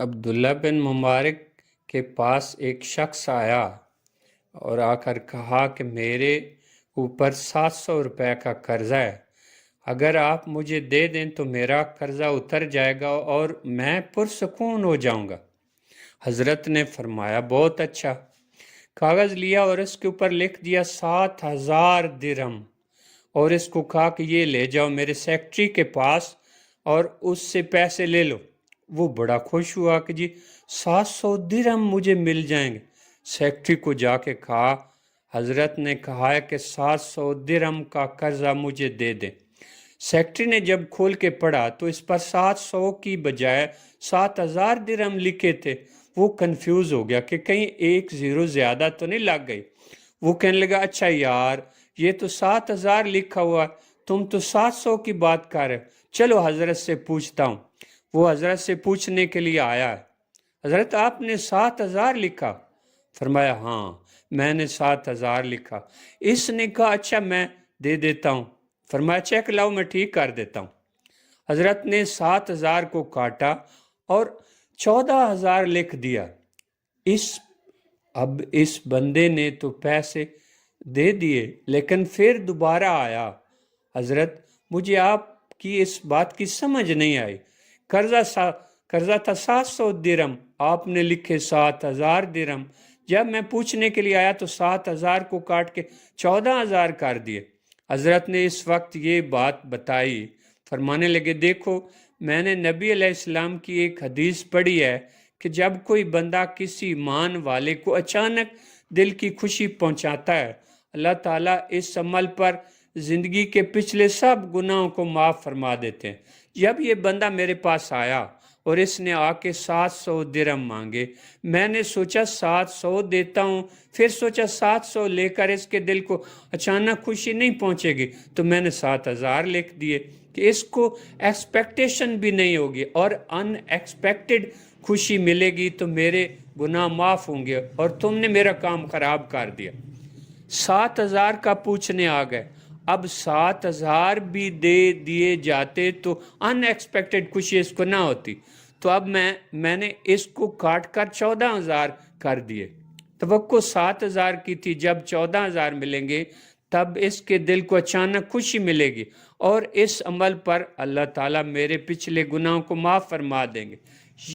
عبداللہ بن مبارک کے پاس ایک شخص آیا اور آ کر کہا کہ میرے اوپر 700 روپے کا قرضہ ہے، اگر آپ مجھے دے دیں تو میرا قرضہ اتر جائے گا اور میں پرسکون ہو جاؤں گا۔ حضرت نے فرمایا بہت اچھا۔ کاغذ لیا اور اس کے اوپر لکھ دیا 7,000 درہم، اور اس کو کہا کہ یہ لے جاؤ میرے سیکٹری کے پاس اور اس سے پیسے لے لو۔ وہ بڑا خوش ہوا کہ جی 700 درہم مجھے مل جائیں گے۔ سیکٹری کو جا کے کہا حضرت نے کہا ہے کہ 700 درہم کا قرضہ مجھے دے دیں۔ سیکٹری نے جب کھول کے پڑھا تو اس پر 700 کی بجائے 7,000 درہم لکھے تھے۔ وہ کنفیوز ہو گیا کہ کہیں ایک زیرو زیادہ تو نہیں لگ گئی۔ وہ کہنے لگا اچھا یار، یہ تو 7,000 لکھا ہوا، تم تو 700 کی بات کر رہے ہو، چلو حضرت سے پوچھتا ہوں۔ وہ حضرت سے پوچھنے کے لیے آیا ہے۔ حضرت آپ نے 7,000 لکھا؟ فرمایا ہاں میں نے 7,000 لکھا۔ اس نے کہا اچھا میں دے دیتا ہوں۔ فرمایا چیک لاؤ میں ٹھیک کر دیتا ہوں۔ حضرت نے 7,000 کو کاٹا اور 14,000 لکھ دیا۔ اب اس بندے نے تو پیسے دے دیے، لیکن پھر دوبارہ آیا، حضرت مجھے آپ کی اس بات کی سمجھ نہیں آئی، قرضہ تھا 700 درہم، آپ نے لکھے 7,000 درہم۔ جب میں پوچھنے کے لیے آیا تو 7,000 کو کاٹ کے 14,000 کر دیے۔ حضرت نے اس وقت یہ بات بتائی، فرمانے لگے دیکھو میں نے نبی علیہ السلام کی ایک حدیث پڑھی ہے کہ جب کوئی بندہ کسی ایمان والے کو اچانک دل کی خوشی پہنچاتا ہے، اللہ تعالیٰ اس عمل پر زندگی کے پچھلے سب گناہوں کو معاف فرما دیتے ہیں۔ جب یہ بندہ میرے پاس آیا اور اس نے آ کے 700 درہم مانگے، میں نے سوچا 700 دیتا ہوں، پھر سوچا 700 لے کر اس کے دل کو اچانک خوشی نہیں پہنچے گی، تو میں نے 7,000 لکھ دیے کہ اس کو ایکسپیکٹیشن بھی نہیں ہوگی اور ان ایکسپیکٹڈ خوشی ملے گی تو میرے گناہ معاف ہوں گے، اور تم نے میرا کام خراب کر دیا۔ 7,000 کا پوچھنے آ گئے، اب 7,000 بھی دے دیے جاتے تو ان ایکسپیکٹڈ خوشی اس کو نہ ہوتی، تو اب میں نے اس کو کاٹ کر 14,000 کر دیے۔ توقع 7,000 کی تھی، جب 14,000 ملیں گے تب اس کے دل کو اچانک خوشی ملے گی، اور اس عمل پر اللہ تعالیٰ میرے پچھلے گناہوں کو معاف فرما دیں گے۔